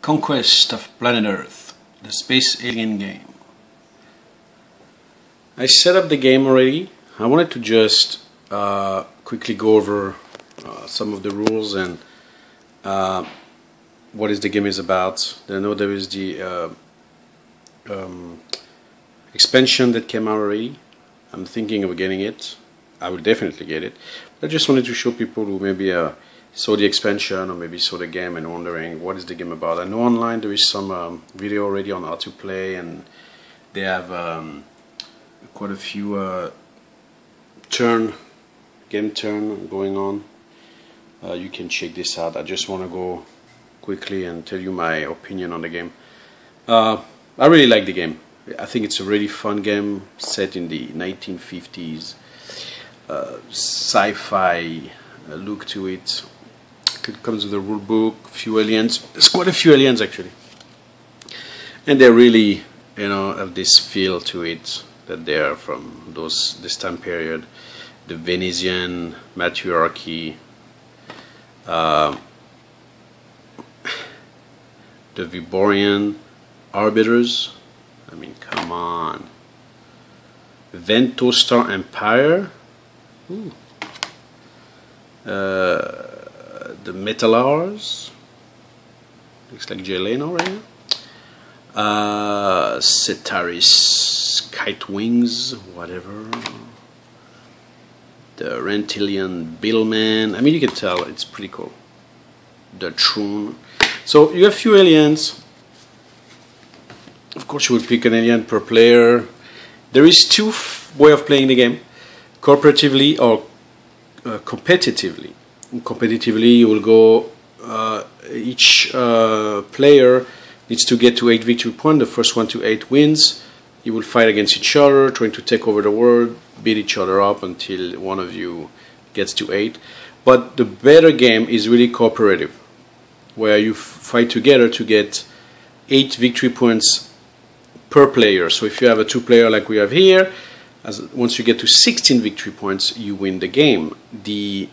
Conquest of Planet Earth, the space alien game. I set up the game already. I wanted to just quickly go over some of the rules and what is the game is about. I know there is the expansion that came out already. I'm thinking of getting it. I will definitely get it. But I just wanted to show people who maybe saw the expansion or maybe saw the game and wondering what is the game about. I know online there is some video already on how to play, and they have quite a few game turn going on. You can check this out. I just want to go quickly and tell you my opinion on the game. I really like the game. I think it's a really fun game set in the 1950s, sci-fi look to it. It comes with a rule book, a few aliens. There's quite a few aliens actually, and they really, have this feel to it that they are from this time period, the Venusian matriarchy, the Viborian arbiters. I mean, come on. Ventostar Empire. Ooh. The Metallars. Looks like Jay Leno right now. Cetaris Kite Wings, whatever. The Rentilian Billman. I mean, you can tell it's pretty cool. The Troon. So you have few aliens. Of course, you will pick an alien per player. There is two ways of playing the game: cooperatively or competitively. Competitively, you will go. Each player needs to get to 8 victory points. The first one to 8 wins. You will fight against each other, trying to take over the world, beat each other up until one of you gets to 8. But the better game is really cooperative, where you fight together to get 8 victory points per player. So if you have a 2-player like we have here, once you get to 16 victory points, you win the game. The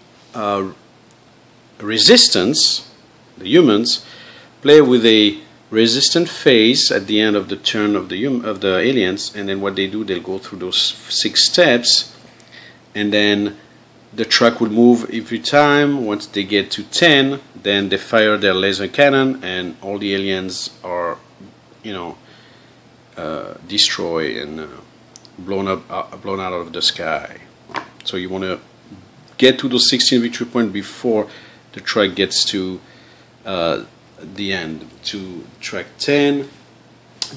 resistance, the humans, play with a resistant phase at the end of the turn of the aliens, and then what they do, they'll go through those 6 steps, and then the truck will move every time. Once they get to 10, then they fire their laser cannon, and all the aliens are, destroyed and blown out of the sky. So you want to get to those 16 victory points before the track gets to the end. To track 10,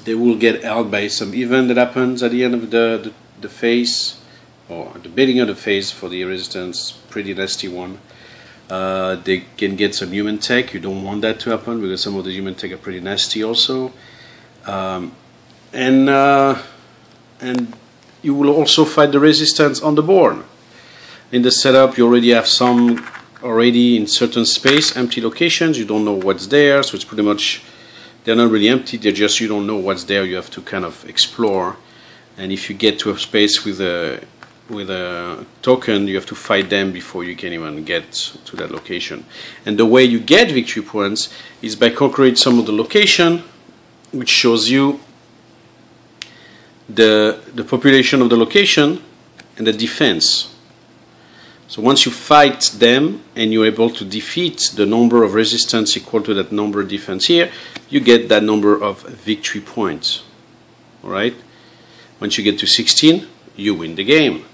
they will get held by some event that happens at the end of the phase, or at the beginning of the phase for the resistance. Pretty nasty one. They can get some human tech. You don't want that to happen because some of the human tech are pretty nasty also. And you will also fight the resistance on the board. In the setup, you already have some already in certain space, empty locations. You don't know what's there, so it's pretty much, they're not really empty, they're just, you don't know what's there. You have to kind of explore, and if you get to a space with a token, you have to fight them before you can even get to that location. And the way you get victory points is by conquering some of the location, which shows you the population of the location and the defense. So once you fight them and you're able to defeat the number of resistance equal to that number of defense here, you get that number of victory points. Alright? Once you get to 16, you win the game.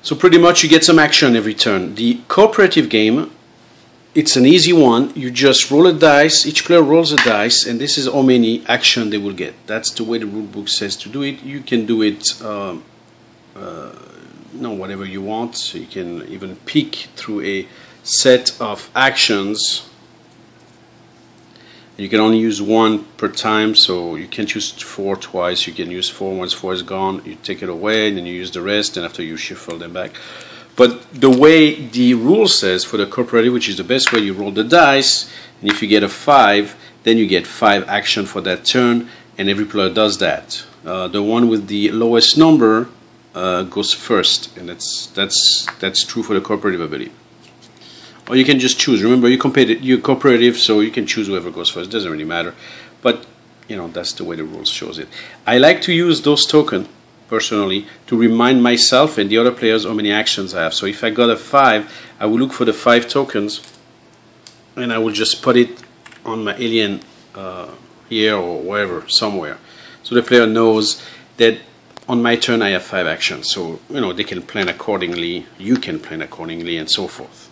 So pretty much you get some action every turn. The cooperative game, it's an easy one. You just roll a dice, each player rolls a dice, and this is how many action they will get. That's the way the rule book says to do it. You can do it whatever you want. So you can even pick through a set of actions. You can only use 1 per time, so you can't use 4 twice. You can use 4 once 4 is gone. You take it away, and then you use the rest, and after you shuffle them back. But the way the rule says for the cooperative, which is the best way, you roll the dice, and if you get a 5, then you get 5 action for that turn, and every player does that. The one with the lowest number goes first, and that's true for the cooperative, I believe. or you can just choose. Remember, you're cooperative, so you can choose whoever goes first. It doesn't really matter, but you know, that's the way the rules shows it. I like to use those tokens personally to remind myself and the other players how many actions I have. So if I got a 5, I will look for the 5 tokens and I will just put it on my alien here or wherever, somewhere, so the player knows that on my turn I have 5 actions. So you know, they can plan accordingly, you can plan accordingly, and so forth.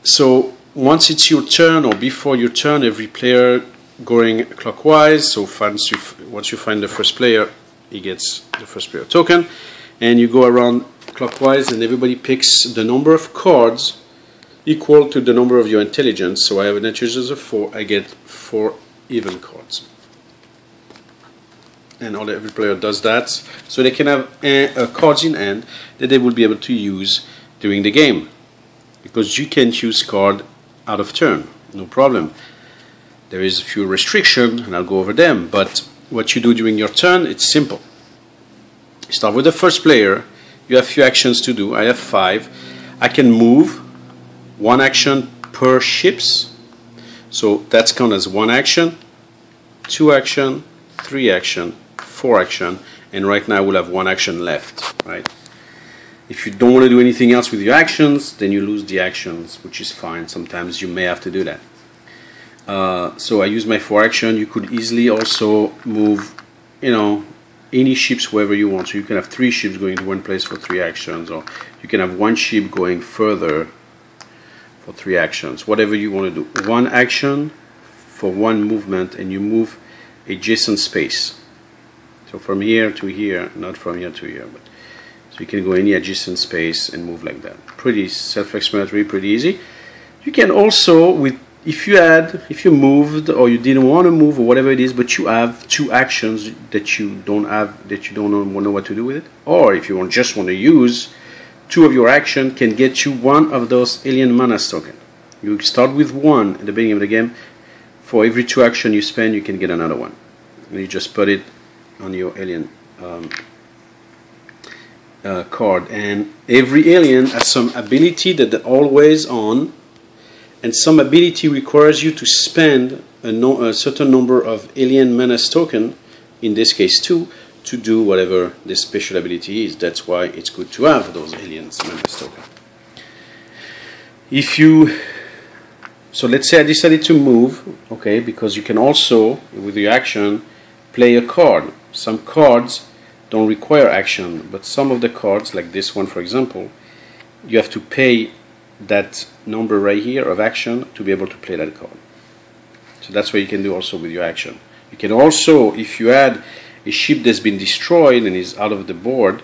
So once it's your turn or before your turn, every player going clockwise. So once you find the first player, he gets the first player token, and you go around clockwise, and everybody picks the number of cards equal to the number of your intelligence. So I have an intelligence of 4, I get 4 even cards. And every player does that, so they can have cards in hand that they will be able to use during the game, because you can choose card out of turn, no problem. There is a few restrictions, and I'll go over them, but what you do during your turn, it's simple. You start with the first player, you have few actions to do. I have 5. I can move 1 action per ships, so that's counted as 1 action, 2 action, 3 action, 4 action, and right now we'll have 1 action left, right? If you don't want to do anything else with your actions, then you lose the actions, which is fine. Sometimes you may have to do that. So I use my 4 action. You could easily also move, you know, any ships wherever you want. So you can have 3 ships going to one place for 3 actions, or you can have 1 ship going further for 3 actions. Whatever you want to do. 1 action for 1 movement, and you move adjacent space. So from here to here, not from here to here, but so you can go any adjacent space and move like that. Pretty self-explanatory, pretty easy. You can also, if you moved or you didn't want to move or whatever it is, but you have 2 actions that you don't know what to do with it, or if you just want to use 2 of your action, can get you 1 of those alien manas token. You start with 1 at the beginning of the game. For every 2 action you spend, you can get another 1. And you just put it on your alien card, and every alien has some ability that they're always on, and some ability requires you to spend a certain number of alien menace token, in this case 2, to do whatever this special ability is. That's why it's good to have those alien menace token. So let's say I decided to move, okay, because you can also, with your action, play a card. Some cards don't require action, but some of the cards, like this one for example, you have to pay that number right here of action to be able to play that card. So that's what you can do also with your action. You can also, if you had a ship that's been destroyed and is out of the board,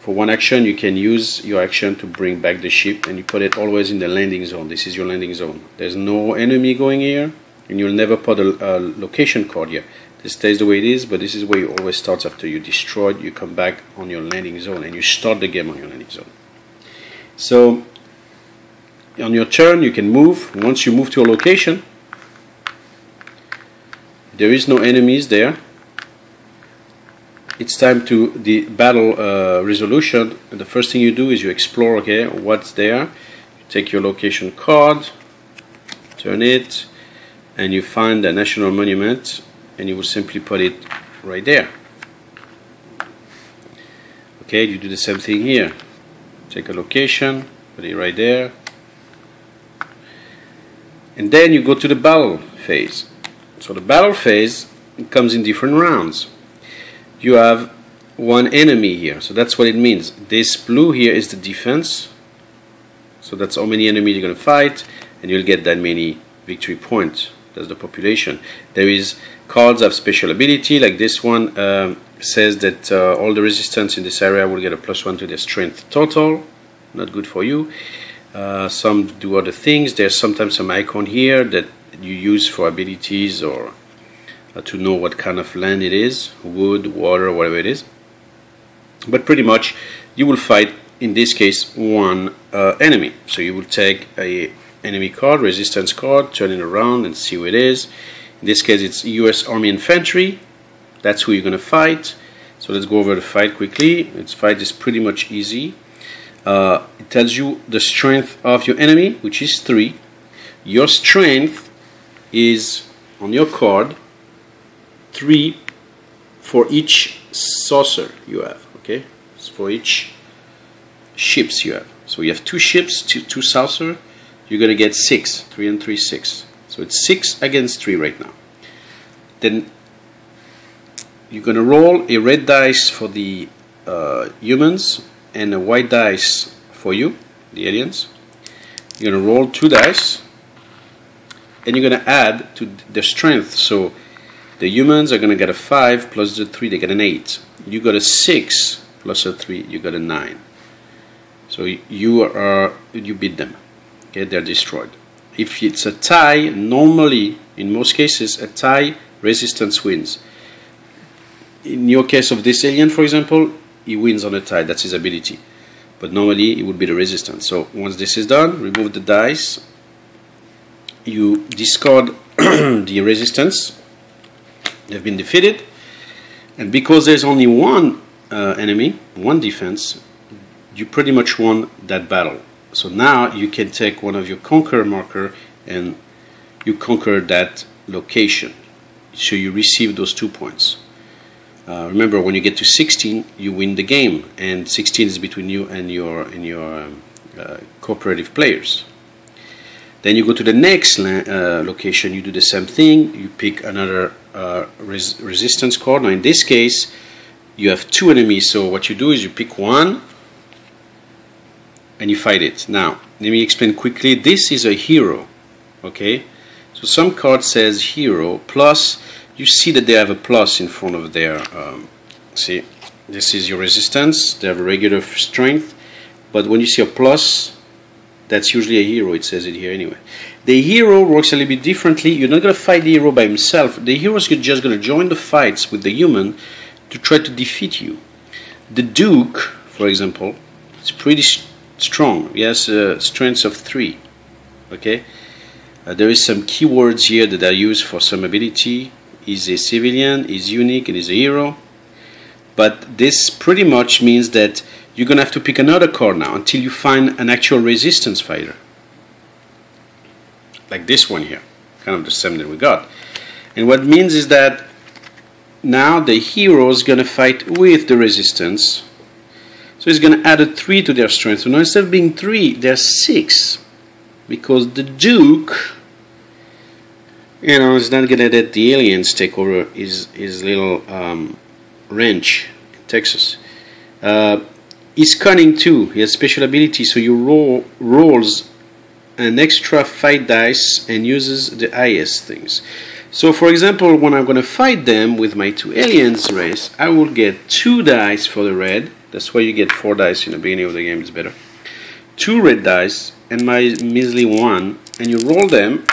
for 1 action you can use your action to bring back the ship, and you put it always in the landing zone. This is your landing zone. There's no enemy going here, and you'll never put a location card here. This stays the way it is, but this is where you always start. After you destroy it, you come back on your landing zone, and you start the game on your landing zone. So on your turn you can move. Once you move to a location, there is no enemies there. It's time to the battle resolution, and the first thing you do is you explore, okay, what's there. You take your location card, turn it, and you find a national monument, and you will simply put it right there. Okay, you do the same thing here. Take a location, put it right there, and then you go to the battle phase. So the battle phase, it comes in different rounds. You have 1 enemy here, so that's what it means. This blue here is the defense, so that's how many enemies you're going to fight, and you'll get that many victory points. That's the population. There is cards of special ability, like this one says that all the resistance in this area will get a +1 to their strength total. Not good for you. Some do other things. There's sometimes some icon here that you use for abilities, or to know what kind of land it is, wood, water, whatever it is. But pretty much you will fight, in this case, 1 enemy. So you will take a enemy card, resistance card, turn it around and see who it is. In this case it's US Army Infantry. That's who you're going to fight. So let's go over the fight quickly. Its fight is pretty much easy. It tells you the strength of your enemy, which is 3. Your strength is on your card 3 for each saucer you have. Okay, it's for each ships you have. So you have 2 ships, 2 saucer. You're gonna get 6. 3 and 3, 6. So it's 6 against 3 right now. Then you're gonna roll a red dice for the humans and a white dice for you, the aliens. You're gonna roll 2 dice, and you're gonna add to their strength. So the humans are gonna get a 5 plus the 3, they get an 8. You got a 6 plus a 3, you got a 9. So you beat them. Okay, they're destroyed. If it's a tie, normally in most cases a tie, resistance wins. In your case of this alien, for example, he wins on a tie. That's his ability. But normally it would be the resistance. So once this is done, remove the dice. You discard the resistance. They've been defeated. And because there's only one enemy, one defense, you pretty much won that battle. So now you can take one of your conquer marker and you conquer that location. So you receive those 2 points. Remember, when you get to 16, you win the game, and 16 is between you and your cooperative players. Then you go to the next location. You do the same thing. You pick another resistance card. Now in this case, you have 2 enemies. So what you do is you pick one and you fight it. Now let me explain quickly. This is a hero. Okay, so some card says hero plus. You see that they have a plus in front of their, see, this is your resistance, they have a regular strength, but when you see a plus, that's usually a hero, it says it here anyway. The hero works a little bit differently. You're not going to fight the hero by himself. The hero is just going to join the fights with the human to try to defeat you. The Duke, for example, is pretty strong. He has a strength of 3, okay? There is some keywords here that are used for some ability. He's a civilian, he's unique, and he's a hero. But this pretty much means that you're going to have to pick another card now until you find an actual resistance fighter. Like this one here, kind of the same that we got. And what it means is that now the hero is going to fight with the resistance. So he's going to add a 3 to their strength. So now instead of being 3, there's 6. Because the Duke, you know, is not going to let the aliens take over his little ranch in Texas. He's cunning too. He has special ability, so you rolls an extra fight dice and uses the highest things. So for example, when I'm going to fight them with my 2 aliens race, I will get 2 dice for the red. That's why you get 4 dice in the beginning of the game, it's better. 2 red dice and my measly 1, and you roll them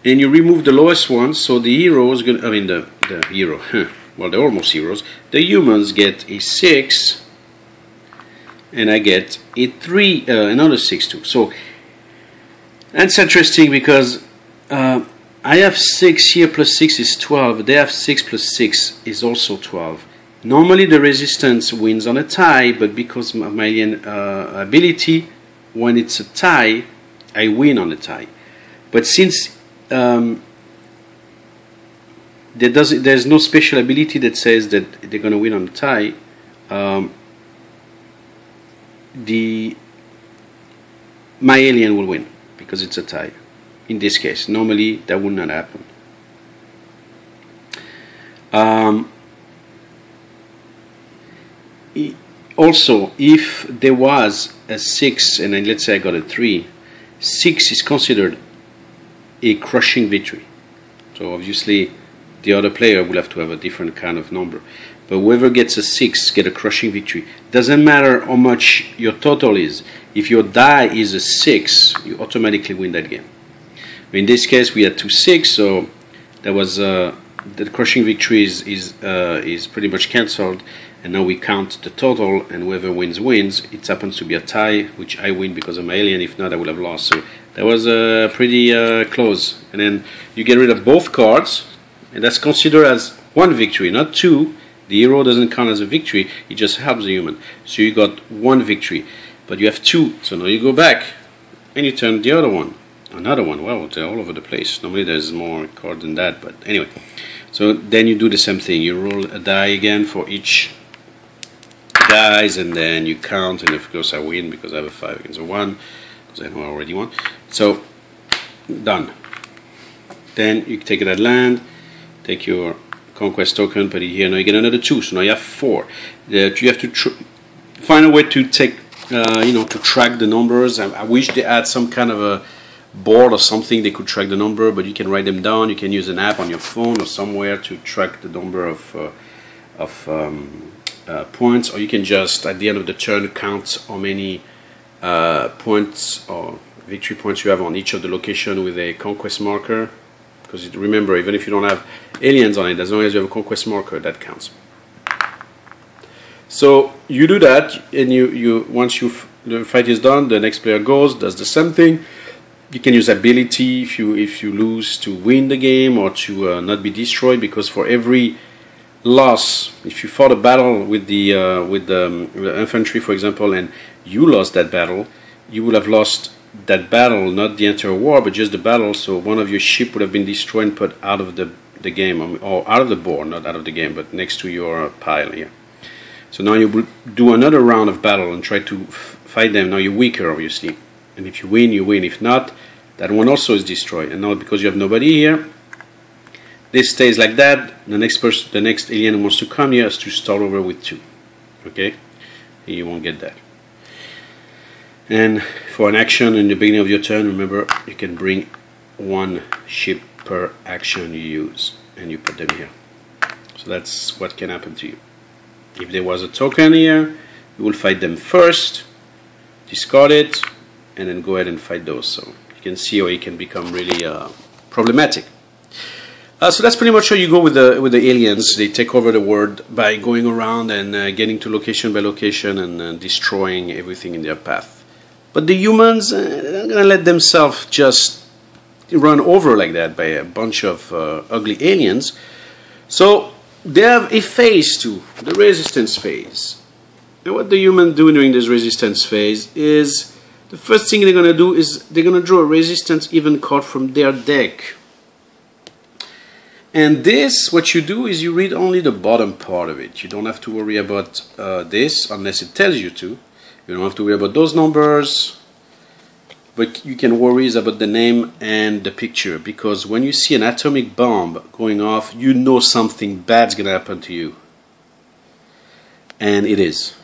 and you remove the lowest one. So the hero is going to, I mean the hero, well, they're almost heroes. The humans get a 6 and I get a 3, another 6 too. So that's interesting because I have 6 here plus 6 is 12. They have 6 plus 6 is also 12. Normally the resistance wins on a tie, but because of my alien ability, when it's a tie, I win on the tie. But since there's no special ability that says that they're going to win on the tie, my alien will win because it's a tie. In this case, normally that would not happen. Also, if there was a 6 and then let's say I got a 3, 6 is considered a crushing victory. So obviously the other player will have to have a different kind of number. But whoever gets a 6 get a crushing victory. Doesn't matter how much your total is. If your die is a 6, you automatically win that game. In this case we had 2 6, so that was the crushing victory is pretty much cancelled. And now we count the total, and whoever wins wins. It happens to be a tie, which I win because of my alien. If not, I would have lost. So that was pretty close. And then you get rid of both cards, and that's considered as 1 victory, not 2. The hero doesn't count as a victory, it just helps the human. So you got one victory, but you have two. So now you go back and you turn the other one. Another one. Well, they're all over the place. Normally there's more cards than that, but anyway. So then you do the same thing. You roll a die again for each dice, and then you count, and of course I win because I have a 5 against a 1, because I know I already won. So, done. Then you take that land, take your Conquest token, put it here, now you get another 2, so now you have 4. You have to find a way to take, to track the numbers. I wish they had some kind of a board or something they could track the number, but you can write them down. You can use an app on your phone or somewhere to track the number of points, or you can just at the end of the turn count how many points or victory points you have on each of the location with a conquest marker, because remember, even if you don't have aliens on it, as long as you have a conquest marker, that counts. So you do that, and you once the fight is done, the next player goes, does the same thing. You can use ability if you lose to win the game, or to not be destroyed, because for every loss, if you fought a battle with the infantry, for example, and you lost that battle, you will have lost that battle, not the entire war, but just the battle. So one of your ship would have been destroyed and put out of the game, or out of the board, not out of the game, but next to your pile here. So now you will do another round of battle and try to fight them. Now you're weaker, obviously. And if you win, you win. If not, that one also is destroyed. And now because you have nobody here, this stays like that. The next alien who wants to come here has to start over with 2. Okay? You won't get that. And for an action in the beginning of your turn, remember, you can bring 1 ship per action you use, and you put them here. So that's what can happen to you. If there was a token here, you will fight them first, discard it, and then go ahead and fight those. So you can see how it can become really problematic. So that's pretty much how you go with the aliens. They take over the world by going around and getting to location by location and destroying everything in their path. But the humans, they're gonna let themselves just run over like that by a bunch of ugly aliens. So they have a phase too, the resistance phase. And what the humans do during this resistance phase is, the first thing they're gonna do is they're gonna draw a resistance event card from their deck. And this, what you do is you read only the bottom part of it. You don't have to worry about this unless it tells you to. You don't have to worry about those numbers, but you can worry about the name and the picture, because when you see an atomic bomb going off, you know something bad's gonna happen to you. And it is.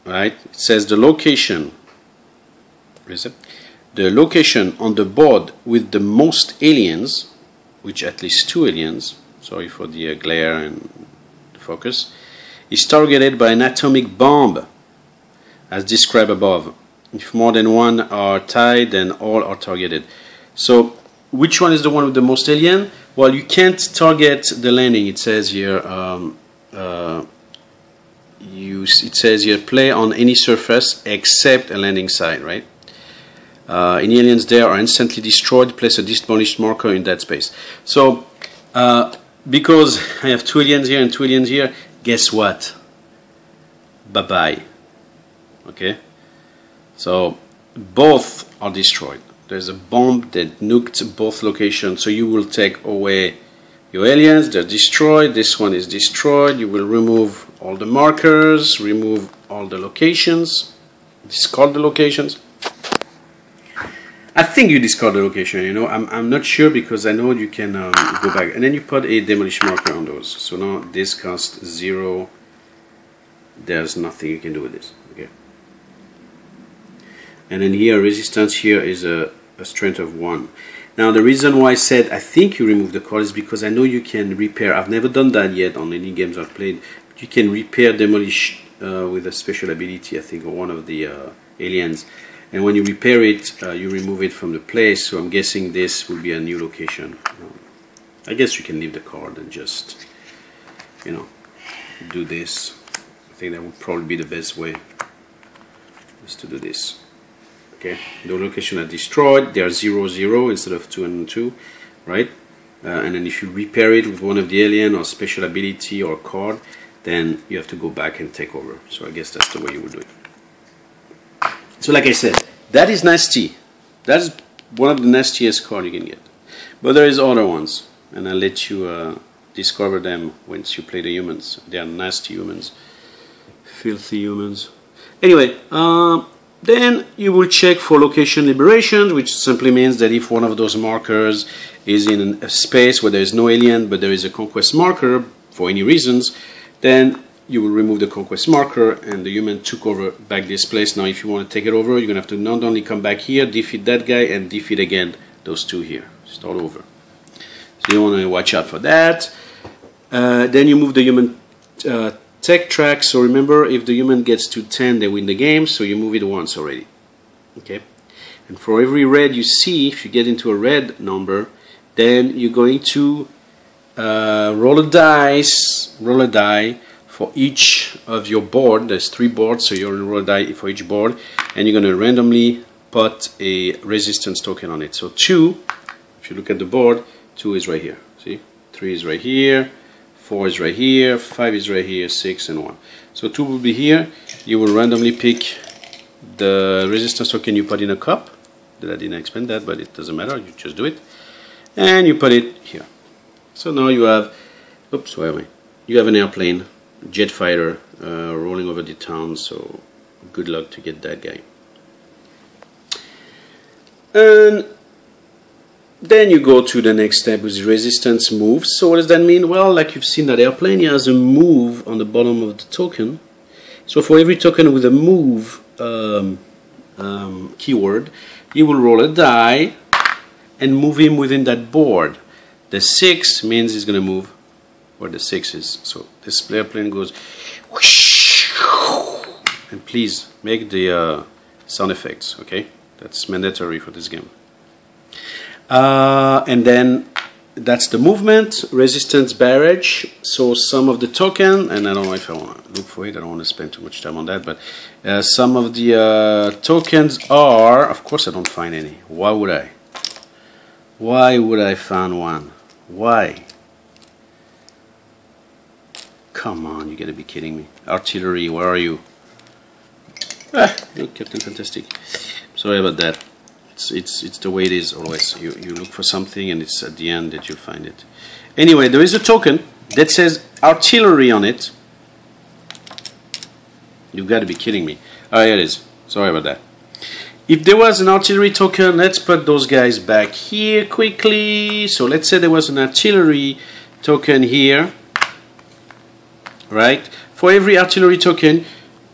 Right? It says the location. Where is it? The location on the board with the most aliens, which at least 2 aliens, sorry for the glare and the focus, is targeted by an atomic bomb, as described above. If more than 1 are tied, then all are targeted. So, which one is the one with the most alien? Well, you can't target the landing. It says here, it says here, play on any surface except a landing site, right? Any aliens there are instantly destroyed. Place a demolished marker in that space. So, because I have 2 aliens here and 2 aliens here, guess what? Bye-bye. Okay? So, both are destroyed. There's a bomb that nuked both locations. So you will take away your aliens. They're destroyed. This one is destroyed. You will remove all the markers, remove all the locations, discard the locations. I think you discard the location, you know. I'm not sure, because I know you can go back. And then you put a demolish marker on those. So now this costs 0. There's nothing you can do with this. Okay. And then here, resistance here is a strength of 1. Now the reason why I said I think you remove the card is because I know you can repair. I've never done that yet on any games I've played. But you can repair demolish with a special ability, I think, or one of the aliens. And when you repair it, you remove it from the place. So I'm guessing this will be a new location. I guess you can leave the card and just, you know, do this. I think that would probably be the best way, is to do this. Okay, the location are destroyed. They are 0, 0 instead of 2 and 2, right? And then if you repair it with one of the alien or special ability or card, then you have to go back and take over. So I guess that's the way you would do it. So like I said, that is nasty. That is one of the nastiest cards you can get. But there is other ones, and I'll let you discover them once you play the humans. They are nasty humans, filthy humans. Anyway, then you will check for location liberation, which simply means that if one of those markers is in a space where there is no alien, but there is a conquest marker for any reasons, then you will remove the conquest marker, and the human took over back this place. Now if you want to take it over, you're going to have to not only come back here, defeat that guy, and defeat again those two here. Start over. So you want to watch out for that. Then you move the human tech track. So remember, if the human gets to 10, they win the game. So you move it once already. Okay. And for every red you see, if you get into a red number, then you're going to roll a die for each of your board. There's 3 boards, so you're going to roll a die for each board, and you're going to randomly put a resistance token on it. So 2, if you look at the board, 2 is right here. See? 3 is right here, 4 is right here, 5 is right here, 6 and 1. So 2 will be here. You will randomly pick the resistance token you put in a cup. I didn't explain that, but it doesn't matter. You just do it. And you put it here. So now you have, oops, where am I? You have an airplane, jet fighter, rolling over the town. So good luck to get that guy. And then you go to the next step with resistance move. So what does that mean? Well, like you've seen that airplane, it has a move on the bottom of the token. So for every token with a move keyword, you will roll a die and move him within that board. The 6 means he's going to move where the 6 is. So this airplane goes whoosh, and please make the sound effects, okay? That's mandatory for this game. And then that's the movement, resistance barrage. So some of the token, and I don't know if I want to look for it, I don't want to spend too much time on that, but some of the tokens are, of course I don't find any. Why would I? Why would I find one? Why? Come on, you gotta be kidding me. Artillery, where are you? Ah, look, Captain Fantastic. Sorry about that. It's the way it is always. You look for something and it's at the end that you find it. Anyway, there is a token that says artillery on it. You've got to be kidding me. Oh, here it is. Sorry about that. If there was an artillery token, let's put those guys back here quickly. So let's say there was an artillery token here. Right? For every artillery token,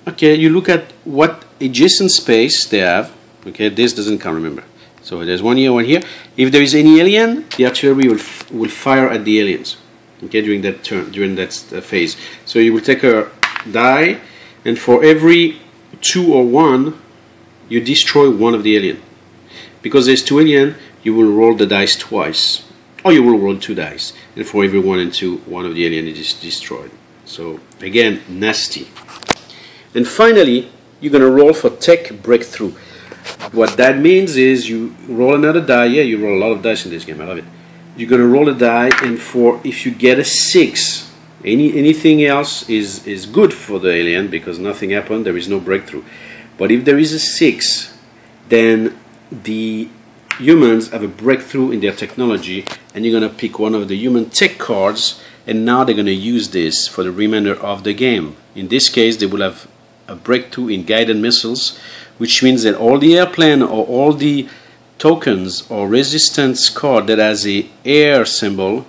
okay, you look at what adjacent space they have. Okay, this doesn't count, remember. So there's one here, one here. If there is any alien, the artillery will fire at the aliens. Okay, during that turn, during that phase. So you will take a die, and for every 2 or 1, you destroy one of the alien. Because there's 2 alien, you will roll the dice twice, or you will roll 2 dice, and for every 1 and 2, one of the alien is destroyed. So again, nasty. And finally, you're going to roll for tech breakthrough. What that means is you roll another die. Yeah, you roll a lot of dice in this game. I love it. You're going to roll a die, and for if you get a 6, anything else is good for the alien because nothing happened. There is no breakthrough. But if there is a 6, then the humans have a breakthrough in their technology, and you're going to pick one of the human tech cards, and now they're going to use this for the remainder of the game. In this case, they will have a breakthrough in guided missiles, which means that all the airplane or all the tokens or resistance card that has a air symbol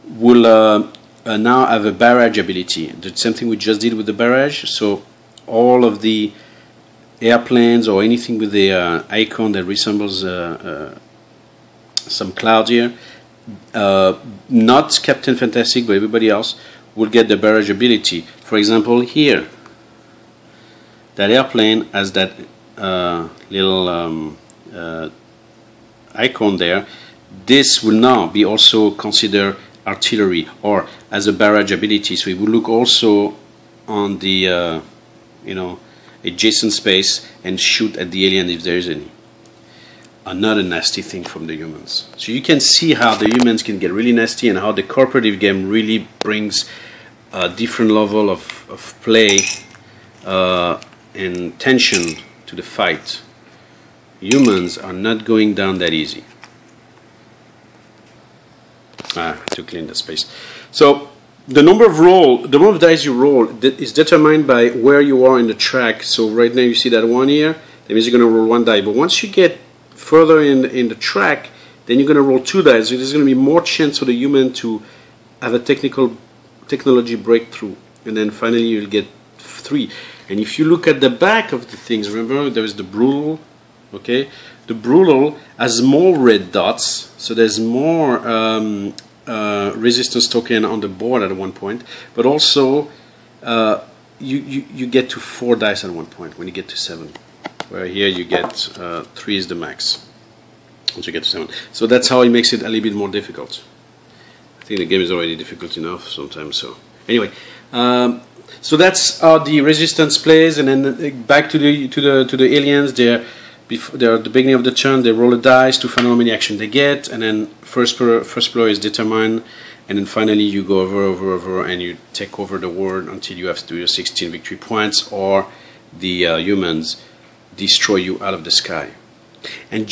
will now have a barrage ability. The same thing we just did with the barrage. So all of the airplanes or anything with the icon that resembles some cloud here, not Captain Fantastic but everybody else, will get the barrage ability. For example, here, that airplane has that little icon there. This will now be also considered artillery or as a barrage ability. So it will look also on the adjacent space and shoot at the alien if there is any. Another nasty thing from the humans. So you can see how the humans can get really nasty and how the cooperative game really brings a different level of play and tension to the fight. Humans are not going down that easy. To clean the space. So the number of dice you roll is determined by where you are in the track. So right now you see that one here, that means you're going to roll one die. But once you get further in the track, then you're going to roll two dice. So there's going to be more chance for the human to have a technology breakthrough. And then finally you'll get three. And if you look at the back of the things, remember there is the brutal, okay? The brutal has more red dots, so there's more resistance token on the board at one point, but also you get to 4 dice at one point when you get to 7, where here you get 3 is the max once you get to 7. So that's how it makes it a little bit more difficult. I think the game is already difficult enough sometimes. So anyway, so that's how the resistance plays, and then back to the aliens. They're at the beginning of the turn, they roll a dice to find out how many action they get, and then first blow is determined, and then finally you go over, and you take over the world until you have to do your 16 victory points, or the humans destroy you out of the sky. And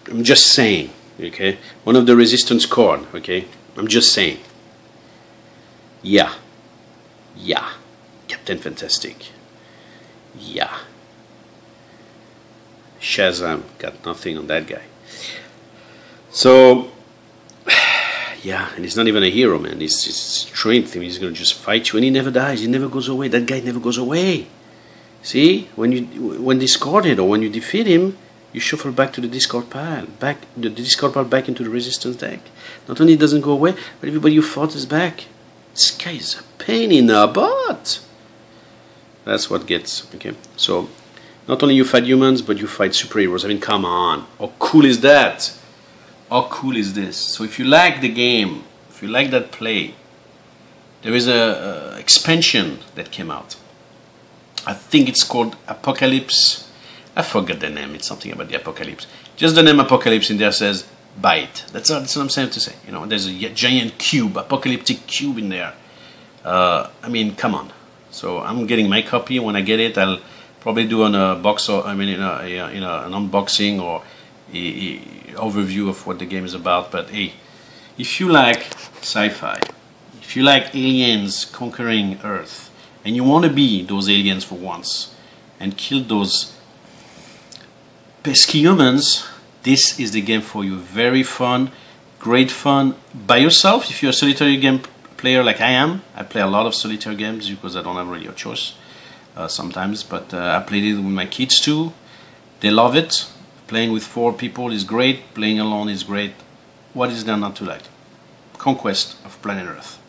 I'm just saying, okay, one of the resistance card, okay, I'm just saying, yeah, Captain Fantastic, yeah. Shazam got nothing on that guy. So, yeah, and he's not even a hero, man. He's strength. He's going to just fight you, and he never dies. He never goes away. That guy never goes away. See, when discarded or when you defeat him, you shuffle back to the discard pile, the discard pile back into the resistance deck. Not only it doesn't go away, but everybody you fought is back. This guy is a pain in the butt. That's what gets, okay. So. Not only you fight humans, but you fight superheroes. I mean, come on. How cool is that? How cool is this? So if you like the game, if you like that play, there is a expansion that came out. I think it's called Apocalypse. I forgot the name. It's something about the Apocalypse. Just the name Apocalypse in there says, buy it. That's what I'm saying to say. You know, there's a giant cube, apocalyptic cube in there. I mean, come on. So I'm getting my copy. When I get it, I'll probably do an an unboxing or a overview of what the game is about. But hey, if you like sci-fi, if you like aliens conquering Earth, and you want to be those aliens for once and kill those pesky humans, this is the game for you. Very fun, great fun by yourself. If you're a solitary game player like I am, I play a lot of solitaire games because I don't have really a choice. Sometimes, but I played it with my kids too. They love it. Playing with 4 people is great. Playing alone is great. What is there not to like? Conquest of Planet Earth.